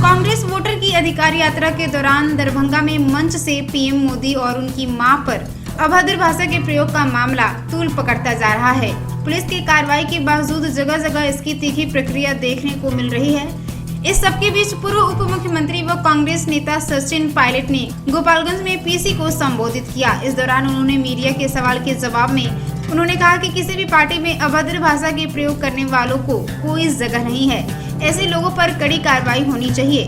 Congress voter की अधिकार यात्रा के दौरान दरभंगा में मंच से पीएम मोदी और उनकी मां पर अभद्र भाषा के प्रयोग का मामला तूल पकड़ता जा रहा है। पुलिस की कार्रवाई के बावजूद जगह जगह इसकी तीखी प्रक्रिया देखने को मिल रही है। इस सबके बीच पूर्व उप मुख्यमंत्री व कांग्रेस नेता सचिन पायलट ने गोपालगंज में पीसी को संबोधित किया। इस दौरान उन्होंने मीडिया के सवाल के जवाब में उन्होंने कहा कि किसी भी पार्टी में अभद्र भाषा के प्रयोग करने वालों को कोई जगह नहीं है, ऐसे लोगों पर कड़ी कार्रवाई होनी चाहिए।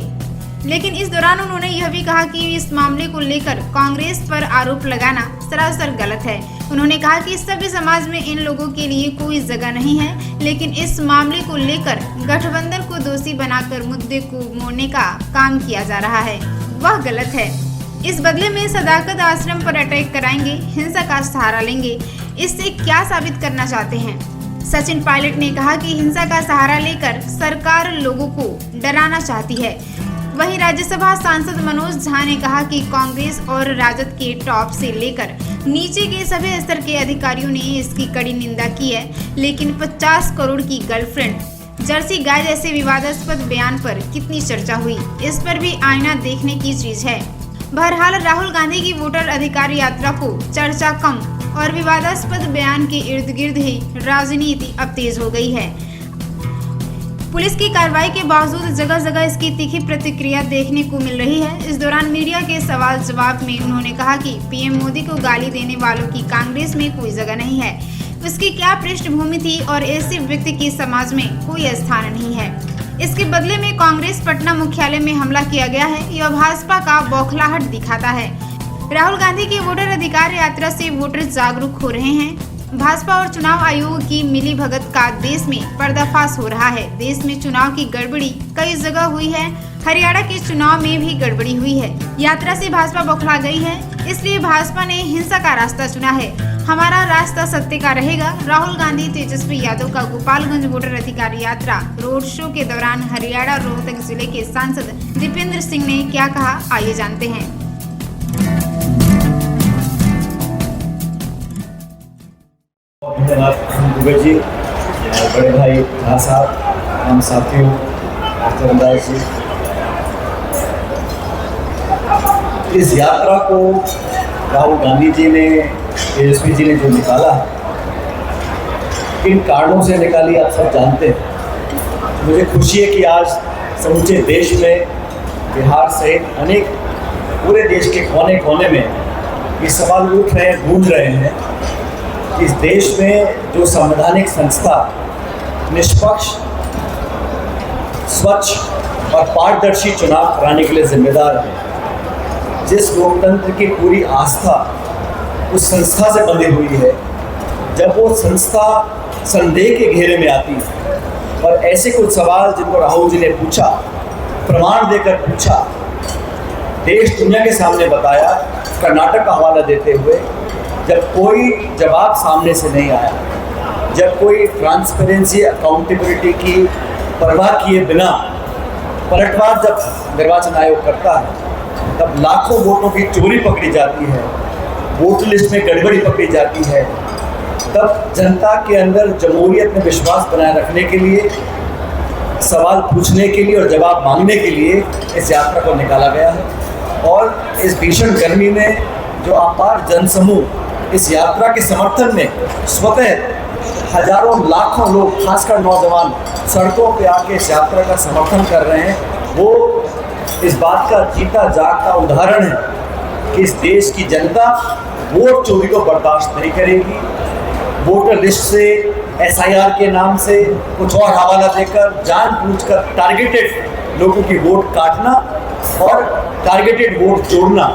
लेकिन इस दौरान उन्होंने यह भी कहा कि इस मामले को लेकर कांग्रेस पर आरोप लगाना सरासर गलत है। उन्होंने कहा कि सभ्य समाज में इन लोगों के लिए कोई जगह नहीं है, लेकिन इस मामले को लेकर गठबंधन को दोषी बनाकर मुद्दे को मोड़ने का काम किया जा रहा है, वह गलत है। इस बदले में सदाकत आश्रम पर अटैक कराएंगे, हिंसा का सहारा लेंगे। इससे क्या साबित करना चाहते हैं? सचिन पायलट ने कहा कि हिंसा का सहारा लेकर सरकार लोगों को डराना चाहती है। वहीं राज्यसभा सांसद मनोज झा ने कहा कि कांग्रेस और राजद के टॉप से लेकर नीचे के सभी स्तर के अधिकारियों ने इसकी कड़ी निंदा की है, लेकिन 50 करोड़ की गर्लफ्रेंड, जर्सी गाय जैसे विवादास्पद बयान पर कितनी चर्चा हुई, इस पर भी आईना देखने की चीज है। बहरहाल राहुल गांधी की वोटर अधिकार यात्रा को चर्चा कम और विवादास्पद बयान के इर्द गिर्द ही राजनीति अब तेज हो गई है। पुलिस की कार्रवाई के बावजूद जगह जगह इसकी तीखी प्रतिक्रिया देखने को मिल रही है। इस दौरान मीडिया के सवाल जवाब में उन्होंने कहा कि पीएम मोदी को गाली देने वालों की कांग्रेस में कोई जगह नहीं है, उसकी क्या पृष्ठभूमि थी और ऐसे व्यक्ति की समाज में कोई स्थान नहीं है। इसके बदले में कांग्रेस पटना मुख्यालय में हमला किया गया है, यह भाजपा का बौखलाहट दिखाता है। राहुल गांधी की वोटर अधिकार यात्रा से वोटर जागरूक हो रहे हैं। भाजपा और चुनाव आयोग की मिलीभगत का देश में पर्दाफाश हो रहा है। देश में चुनाव की गड़बड़ी कई जगह हुई है, हरियाणा के चुनाव में भी गड़बड़ी हुई है। यात्रा से भाजपा बौखला गई है, इसलिए भाजपा ने हिंसा का रास्ता चुना है। हमारा रास्ता सत्य का रहेगा। राहुल गांधी तेजस्वी यादव का गोपालगंज वोटर अधिकार यात्रा रोड शो के दौरान हरियाणा रोहतक जिले के सांसद दीपेंद्र सिंह ने क्या कहा, आइए जानते हैं। धन्यवाद जी, बड़े भाई झा साहब, हम साथियों चंद्रदास जी, इस यात्रा को राहुल गांधी जी ने, तेजस्वी जी ने जो निकाला, किन कारणों से निकाली आप सब जानते हैं। मुझे खुशी है कि आज समूचे देश में, बिहार सहित अनेक पूरे देश के कोने कोने में ये सवाल उठ रहे हैं, गूंज रहे हैं। इस देश में जो संवैधानिक संस्था निष्पक्ष, स्वच्छ और पारदर्शी चुनाव कराने के लिए जिम्मेदार है, जिस लोकतंत्र की पूरी आस्था उस संस्था से बंधी हुई है, जब वो संस्था संदेह के घेरे में आती है और ऐसे कुछ सवाल जिनको राहुल जी ने पूछा, प्रमाण देकर पूछा, देश दुनिया के सामने बताया, कर्नाटक का हवाला देते हुए, जब कोई जवाब सामने से नहीं आया, जब कोई ट्रांसपेरेंसी, अकाउंटेबिलिटी की परवाह किए बिना पलटवार जब निर्वाचन आयोग करता है, तब लाखों वोटों की चोरी पकड़ी जाती है, वोटर लिस्ट में गड़बड़ी पकड़ी जाती है, तब जनता के अंदर जमहूरियत में विश्वास बनाए रखने के लिए, सवाल पूछने के लिए और जवाब मांगने के लिए इस यात्रा को निकाला गया है। और इस भीषण गर्मी में जो अपार जनसमूह इस यात्रा के समर्थन में स्वतः हजारों लाखों लोग, खासकर नौजवान, सड़कों पे आके इस यात्रा का समर्थन कर रहे हैं, वो इस बात का जीता जागता उदाहरण है कि इस देश की जनता वोट चोरी को बर्दाश्त नहीं करेगी। वोटर लिस्ट से, SIR के नाम से कुछ और हवाला देकर जानबूझकर टारगेटेड लोगों की वोट काटना और टारगेटेड वोट जोड़ना,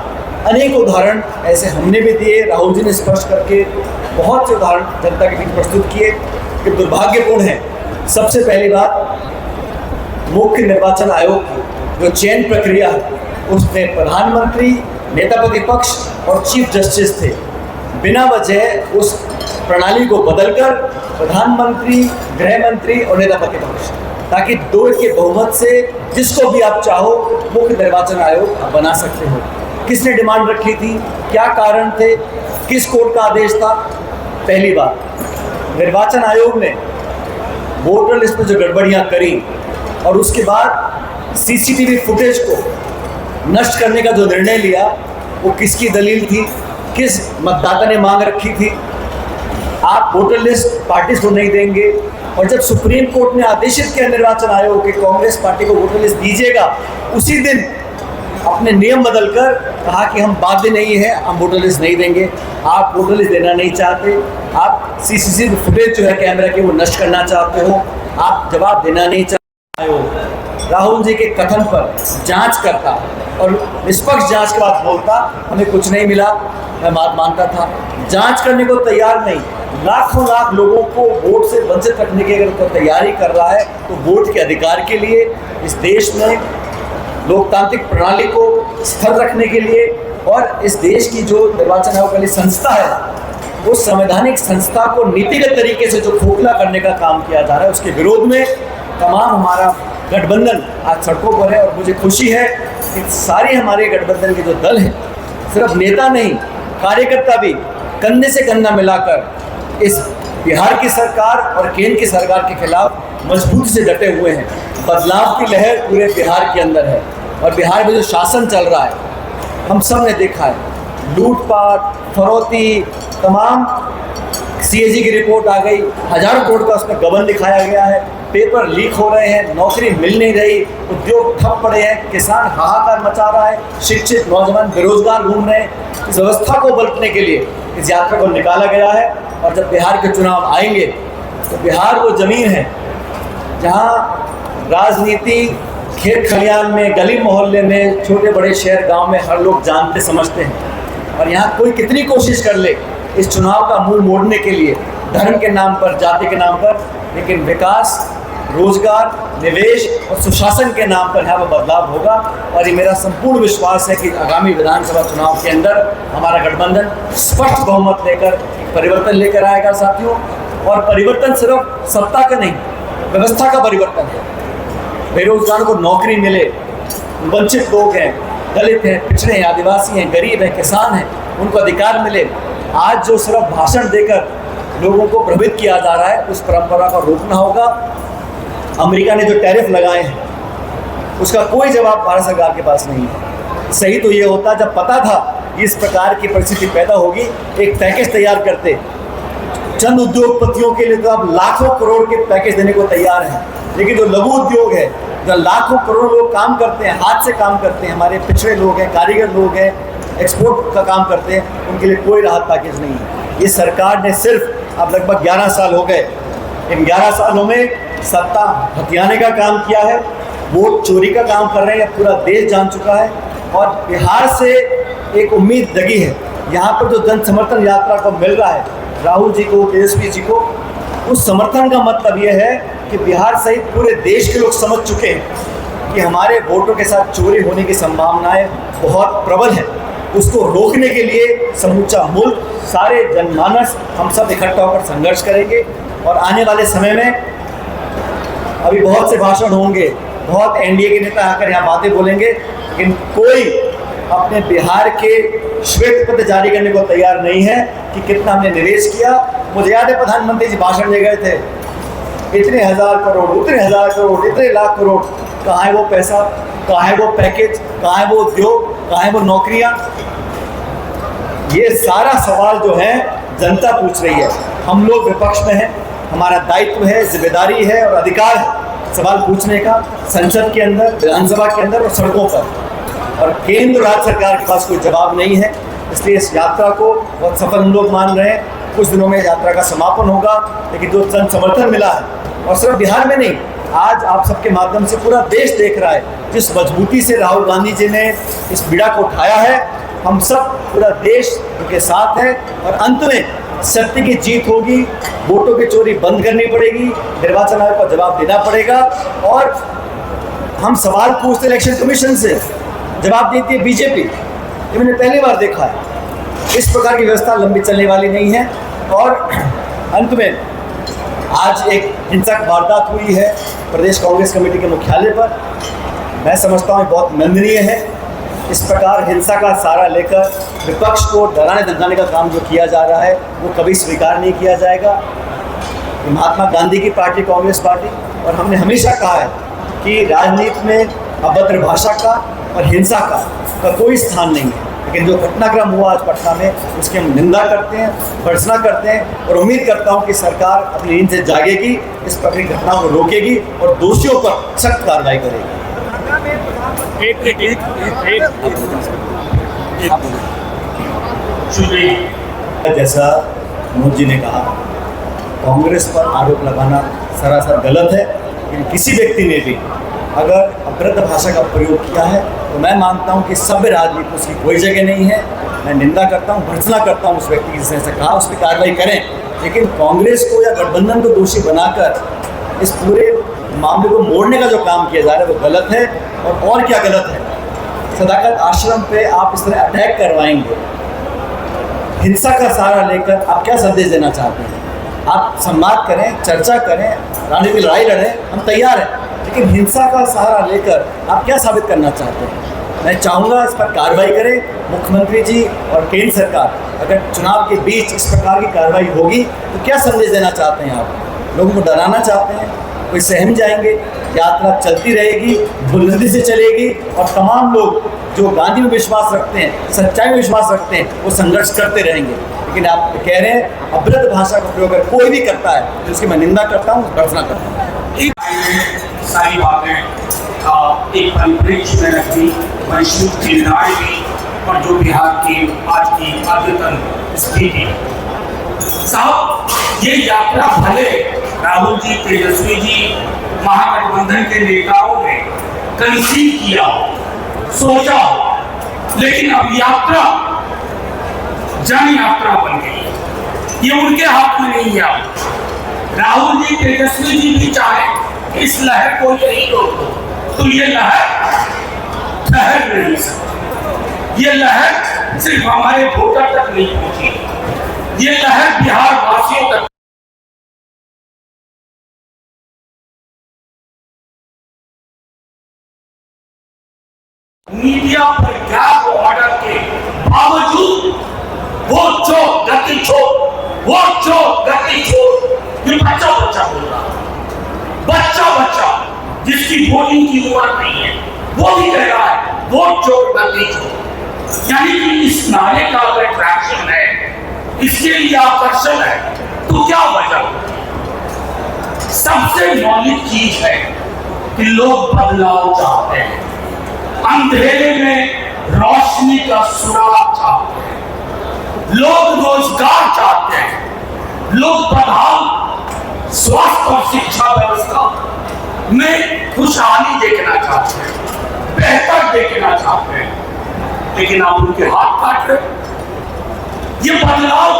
अनेक उदाहरण ऐसे हमने भी दिए। राहुल जी ने स्पष्ट करके बहुत से उदाहरण जनता के बीच प्रस्तुत किए कि दुर्भाग्यपूर्ण है। सबसे पहली बात, मुख्य निर्वाचन आयोग की जो चयन प्रक्रिया है, उसमें प्रधानमंत्री, नेता प्रतिपक्ष और चीफ जस्टिस थे। बिना वजह उस प्रणाली को बदलकर प्रधानमंत्री, गृह मंत्री और नेता प्रतिपक्ष, ताकि 2 के बहुमत से जिसको भी आप चाहो मुख्य निर्वाचन आयोग बना सकते हो। किसने डिमांड रखी थी, क्या कारण थे, किस कोर्ट का आदेश था? पहली बात, निर्वाचन आयोग ने वोटर लिस्ट में जो गड़बड़ियां करी और उसके बाद सीसीटीवी फुटेज को नष्ट करने का जो निर्णय लिया वो किसकी दलील थी, किस मतदाता ने मांग रखी थी। आप वोटर लिस्ट पार्टी को नहीं देंगे, और जब सुप्रीम कोर्ट ने आदेशित किया निर्वाचन आयोग कि कांग्रेस पार्टी को वोटर लिस्ट दीजिएगा, उसी दिन अपने नियम बदलकर कहा कि हम बाध्य नहीं है, हम वोटर लिस्ट नहीं देंगे। आप वोटर लिस्ट देना नहीं चाहते, आप सीसीटीवी फुटेज जो है कैमरा की वो नष्ट करना चाहते हो, आप जवाब देना नहीं चाहते हो। राहुल जी के कथन पर जांच करता और निष्पक्ष जांच के बाद बोलता हमें कुछ नहीं मिला, मैं बात मानता था। जांच करने को तैयार नहीं, लाखों लाख लोगों को वोट से वंचित रखने की अगर तो तैयारी कर रहा है तो वोट के अधिकार के लिए, इस देश में लोकतांत्रिक प्रणाली को स्थिर रखने के लिए, और इस देश की जो निर्वाचन आयोग वाली संस्था है उस संवैधानिक संस्था को नीतिगत तरीके से जो खोखला करने का काम किया जा रहा है, उसके विरोध में तमाम हमारा गठबंधन आज सड़कों पर है। और मुझे खुशी है कि सारे हमारे गठबंधन के जो दल हैं, सिर्फ नेता नहीं कार्यकर्ता भी कंधे से कंधा मिलाकर इस बिहार की सरकार और केंद्र की सरकार के खिलाफ मजबूती से डटे हुए हैं। बदलाव की लहर पूरे बिहार के अंदर है, और बिहार में जो शासन चल रहा है हम सब ने देखा है, लूटपाट, फरोती, तमाम सीएजी की रिपोर्ट आ गई, हजारों करोड़ का उसमें गबन दिखाया गया है, पेपर लीक हो रहे हैं, नौकरी मिल नहीं रही, उद्योग ठप पड़े हैं, किसान हाहाकार मचा रहा है, शिक्षित नौजवान बेरोजगार घूम रहे हैं। इस व्यवस्था को पलटने के लिए इस यात्रा को निकाला गया है। और जब बिहार के चुनाव आएंगे तो बिहार वो ज़मीन है जहाँ राजनीति खेत खलियान में, गली मोहल्ले में, छोटे बड़े शहर गांव में हर लोग जानते समझते हैं। और यहाँ कोई कितनी कोशिश कर ले इस चुनाव का मुंह मोड़ने के लिए, धर्म के नाम पर, जाति के नाम पर, लेकिन विकास, रोजगार, निवेश और सुशासन के नाम पर यहाँ पर बदलाव होगा। और ये मेरा संपूर्ण विश्वास है कि आगामी विधानसभा चुनाव के अंदर हमारा गठबंधन स्पष्ट बहुमत लेकर परिवर्तन लेकर आएगा साथियों। और परिवर्तन सिर्फ सत्ता का नहीं, व्यवस्था का परिवर्तन है। बेरोजगारों को नौकरी मिले, वंचित लोग हैं, दलित हैं, पिछड़े हैं, आदिवासी हैं, गरीब हैं, किसान हैं, उनको अधिकार मिले। आज जो सिर्फ भाषण देकर लोगों को भ्रमित किया जा रहा है, उस परंपरा को रोकना होगा। अमेरिका ने जो टैरिफ लगाए हैं उसका कोई जवाब भारत सरकार के पास नहीं है। सही तो ये होता जब पता था कि इस प्रकार की परिस्थिति पैदा होगी, एक पैकेज तैयार करते। चंद उद्योगपतियों के लिए तो आप लाखों करोड़ के पैकेज देने को तैयार हैं, लेकिन जो लघु उद्योग है, जो लाखों करोड़ लोग काम करते हैं, हाथ से काम करते हैं, हमारे पिछड़े लोग हैं, कारीगर लोग हैं, एक्सपोर्ट का काम करते हैं, उनके लिए कोई राहत पैकेज नहीं है। ये सरकार ने सिर्फ अब लगभग 11 साल हो गए, इन 11 सालों में सत्ता हथियाने का काम किया है, वोट चोरी का काम कर रहे हैं, पूरा देश जान चुका है। और बिहार से एक उम्मीद जगी है, यहाँ पर जो जन समर्थन यात्रा को मिल रहा है, राहुल जी को, तेजस्वी जी को, उस समर्थन का मतलब ये है कि बिहार सहित पूरे देश के लोग समझ चुके हैं कि हमारे वोटों के साथ चोरी होने की संभावनाएं बहुत प्रबल है। उसको रोकने के लिए समूचा मुल्क, सारे जनमानस, हम सब इकट्ठा होकर संघर्ष करेंगे। और आने वाले समय में अभी बहुत से भाषण होंगे, बहुत एनडीए के नेता आकर यहाँ बातें बोलेंगे, लेकिन कोई अपने बिहार के श्वेत पत्र जारी करने को तैयार नहीं है कि कितना हमने निवेश किया। मुझे याद है प्रधानमंत्री जी भाषण दे गए थे, इतने हज़ार करोड़, उतने हज़ार करोड़, इतने लाख करोड़, कहाँ है वो पैसा, कहाँ है वो पैकेज, कहाँ है वो उद्योग, कहाँ है वो नौकरियाँ। ये सारा सवाल जो है जनता पूछ रही है। हम लोग विपक्ष में हैं, हमारा दायित्व है, जिम्मेदारी है और अधिकार है सवाल पूछने का, संसद के अंदर, विधानसभा के अंदर और सड़कों पर। और केंद्र राज्य सरकार के पास कोई जवाब नहीं है, इसलिए इस यात्रा को बहुत सफल हम लोग मान रहे हैं। कुछ दिनों में यात्रा का समापन होगा, लेकिन जो जन समर्थन मिला है, और सिर्फ बिहार में नहीं, आज आप सबके माध्यम से पूरा देश देख रहा है जिस मजबूती से राहुल गांधी जी ने इस बीड़ा को उठाया है। हम सब, पूरा देश उनके साथ है, और अंत में सत्य की जीत होगी। वोटों की चोरी बंद करनी पड़ेगी, निर्वाचन आयोग को जवाब देना पड़ेगा। और हम सवाल पूछते इलेक्शन कमीशन से, जवाब देती है बीजेपी। ये मैंने पहली बार देखा है। इस प्रकार की व्यवस्था लंबी चलने वाली नहीं है। और अंत में आज एक हिंसक वारदात हुई है प्रदेश कांग्रेस कमेटी के मुख्यालय पर। मैं समझता हूँ बहुत निंदनीय है। इस प्रकार हिंसा का सहारा लेकर विपक्ष को डराने धमकाने का काम जो किया जा रहा है, वो कभी स्वीकार नहीं किया जाएगा। महात्मा गांधी की पार्टी कांग्रेस पार्टी, और हमने हमेशा कहा है कि राजनीति में अभद्र भाषा का और हिंसा का कोई स्थान नहीं है। लेकिन जो घटनाक्रम हुआ आज पटना में, उसकी हम निंदा करते हैं, भर्त्सना करते हैं और उम्मीद करता हूं कि सरकार अपनी नींद से जागेगी, इस प्रकार की घटनाओं को रोकेगी और दोषियों पर सख्त कार्रवाई करेगी। जैसा मनोज जी ने कहा, कांग्रेस पर आरोप लगाना सरासर गलत है। लेकिन किसी व्यक्ति ने भी अगर अभद्र भाषा का प्रयोग किया है तो मैं मानता हूं कि सभ्य राजनीति में उसकी कोई जगह नहीं है। मैं निंदा करता हूं, भर्त्सना करता हूं उस व्यक्ति की जिसने ऐसा कहा, उस पर कार्रवाई करें। लेकिन कांग्रेस को या गठबंधन को दोषी बनाकर इस पूरे मामले को मोड़ने का जो काम किया जा रहा है वो गलत है। और क्या गलत है, सदाकत आश्रम पे आप इस तरह अटैक करवाएंगे, हिंसा का सहारा लेकर आप क्या संदेश देना चाहते हैं? आप संवाद करें, चर्चा करें, राजनीतिक लड़ाई लड़ें, हम तैयार हैं, लेकिन हिंसा का सहारा लेकर आप क्या साबित करना चाहते हैं? मैं चाहूँगा इस पर कार्रवाई करें मुख्यमंत्री जी और केंद्र सरकार। अगर चुनाव के बीच इस प्रकार की कार्रवाई होगी तो क्या संदेश देना चाहते हैं आप? लोगों को डराना चाहते हैं? कोई सहम जाएंगे? यात्रा चलती रहेगी, बुलंदी से चलेगी और तमाम लोग जो गांधी में विश्वास रखते हैं, सच्चाई में विश्वास रखते हैं, वो संघर्ष करते रहेंगे। लेकिन आप कह रहे हैं अभद्र भाषा का प्रयोग अगर कोई भी करता है तो उसकी मैं निंदा करता हूँ, भर्त्सना करता हूँ। सारी बातें एक परिप्रेक्ष्य में रखी, परिष्कृत चिंताएं भी और जो बिहार की आज की अद्यतन स्थिति। साहब, ये यात्रा भले राहुल जी, तेजस्वी जी, महागठबंधन के नेताओं ने कंसीव किया, सोचा, लेकिन अब यात्रा जन यात्रा बन गई। ये उनके हाथ में नहीं है। राहुल जी, तेजस्वी जी भी चाहे इस लहर को यही रोक दो तो ये लहर ठहर नहीं सकती। ये लहर सिर्फ हमारे वोटर तक नहीं पहुंची, ये लहर बिहार वासियों तक। मीडिया पर गैप ऑर्डर के बावजूद वोट चोर गति छोड़, वोट चोर गति छोड़, ये बच्चा बोल रहा, बच्चा जिसकी वोटिंग की उम्र नहीं है वो भी कह रहा है वोट चोर गति छोड़। यानी कि इस नारे का अगर ट्रैक्शन है, इसके लिए आकर्षण है, तो क्या वजह? सबसे मौलिक चीज है कि लोग बदलाव चाहते हैं, अंधेरे में रोशनी का सुराग चाहते हैं, लोग रोजगार चाहते हैं, लोग प्रधान स्वास्थ्य और शिक्षा व्यवस्था में खुशहाली देखना चाहते हैं, बेहतर देखना चाहते हैं। लेकिन आप उनके हाथ काट रहे। ये बदलाव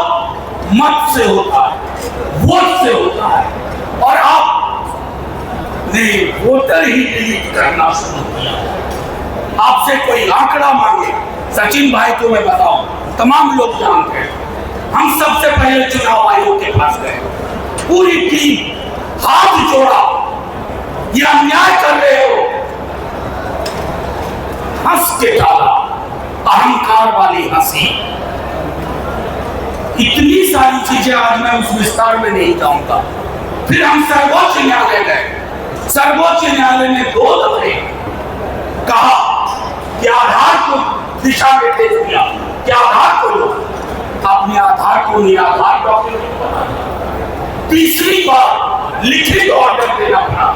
मत से होता है, वोट से होता है, और आपने वोटर ही डिलीट करना शुरू किया। आपसे कोई आंकड़ा मांगे, सचिन भाई को मैं बताऊं, तमाम लोग जानते हैं, हम सबसे पहले चुनाव आयोग के पास गए, पूरी टीम हाथ जोड़ा, ये अन्याय कर रहे हो, हंस के डाला, अहंकार वाली हंसी। इतनी सारी चीजें आज मैं उस विस्तार में नहीं जाऊंगा। फिर हम सर्वोच्च न्यायालय गए, सर्वोच्च न्यायालय ने 2 दफे कहा कि आधार को दिशा निर्देश दिया कि आधार को लो, अपने आधार को निराधार डॉक्यूमेंट बना। तीसरी बार लिखित ऑर्डर देना पड़ा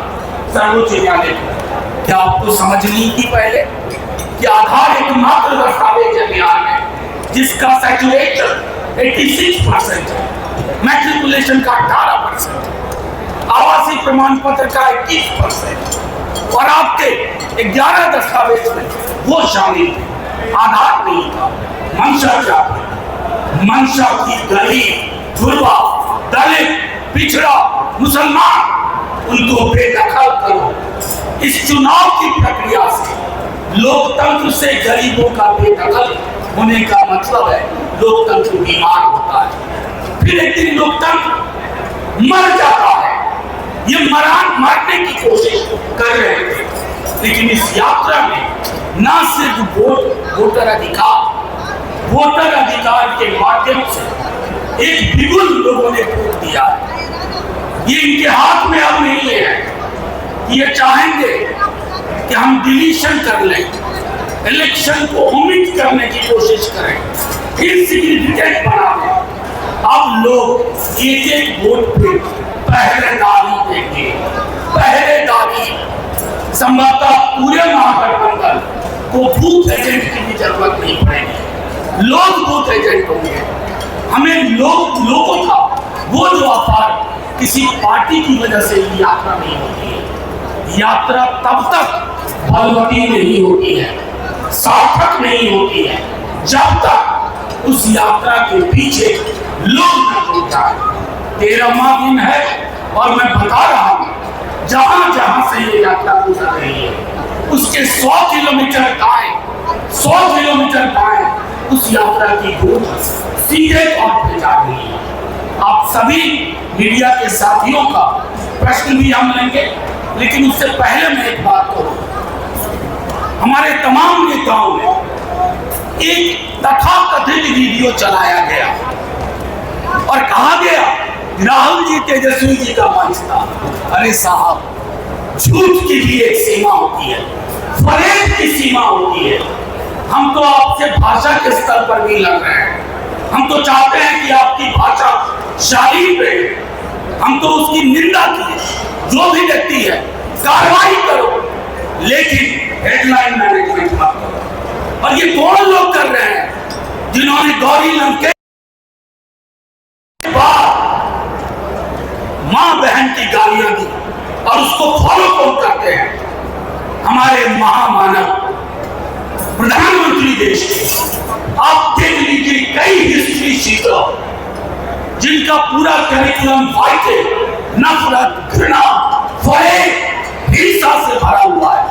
सर्वोच्च न्यायालय को। क्या आपको समझ नहीं थी पहले कि आधार एकमात्र दस्तावेज है बिहार में जिसका सैचुरेशन 86% है, मैट्रिकुलेशन का 18%, आवासीय प्रमाण पत्र का 21%, और आपके 11 दस्तावेज में वो शामिल थे, आधार नहीं था। मंशा क्या थी? मंशा की गरीब, जुड़वा, दलित, पिछड़ा, मुसलमान, उनको बेदखल करो। इस चुनाव की प्रक्रिया से, लोकतंत्र से गरीबों का बेदखल होने का मतलब है लोकतंत्र बीमार होता है। फिर एक दिन लोकतंत्र मर जाता है। ये मरने की कोशिश कर रहे थे, लेकिन इस यात्रा में ना सिर्फ वोटर अधिकार के माध्यम से एक बिगुल लोगों ने वोट दिया है। ये इनके हाथ में अब नहीं है। ये चाहेंगे कि हम डिलीशन कर लें, इलेक्शन को ओमिट करने की कोशिश करें, फिर सिग्निफिकेंट बना दें। अब लोग एक एक वोट पे पहरेदारी देंगे, पहरेदारी। संभवतः पूरे महागठबंधन को बूथ एजेंट की भी जरूरत नहीं पड़ेगी, लोग बूथ एजेंट होंगे। हमें लोगों का वो जो आभार किसी पार्टी की वजह से यात्रा नहीं होती है। यात्रा तब तक फलवती नहीं होती है, सार्थक नहीं होती है, जब तक उस यात्रा के पीछे लोग न जुट जाए। 13वां दिन है और मैं बता रहा हूं, जहां जहां से ये यात्रा गुजर रही है उसके 100 किलोमीटर दाएं, 100 किलोमीटर बाएं उस यात्रा की गोद सीधे तौर पर जा रही है। आप सभी मीडिया के साथियों का प्रश्न भी हम लेंगे, लेकिन उससे पहले मैं एक बात करूं। हमारे तमाम नेताओं में एक तथाकथित वीडियो चलाया गया और कहा गया राहुल जी तेजस्वी जी का मंच था। अरे साहब, झूठ की भी एक सीमा होती है, फरेब की सीमा होती है। हम तो आपसे भाषा के स्तर पर नहीं लड़ रहे हैं, हम तो चाहते हैं कि आपकी भाषा शालीन रहे, हम तो उसकी निंदा की, जो भी व्यक्ति है कार्रवाई करो, लेकिन हेडलाइन मैनेजमेंट मत करो। और ये कौन लोग कर रहे हैं जिन्होंने गौरी लंकेश मां बहन की गालियां दी और उसको फॉलो कौन करते हैं? हमारे महामानव प्रधानमंत्री देश के। आप देख लीजिए कई हिस्ट्री शीटर जिनका पूरा करिकुलम वाइटे नफरत, घृणा, फरेब, हिंसा से भरा हुआ है,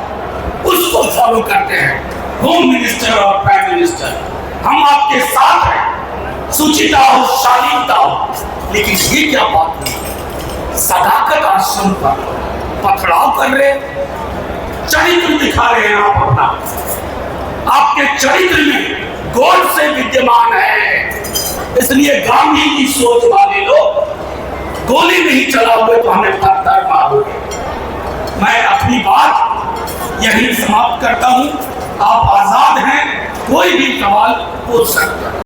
उसको फॉलो करते हैं होम मिनिस्टर और प्राइम मिनिस्टर। हम आपके साथ हैं, सुचिता हो, शालीनता हो, लेकिन ये क्या बात हुई? सदाकत आश्रम पर पथराव कर रहे, चरित्र दिखा रहे हैं आप अपना। आपके चरित्र में गोल से विद्यमान है, इसलिए गांधी की सोच वाले लोग गोली नहीं चलाओगे तो हमें पत्थर मारोगे। मैं अपनी बात यही समाप्त करता हूं। आप आजाद हैं, कोई भी सवाल पूछ सकते हैं।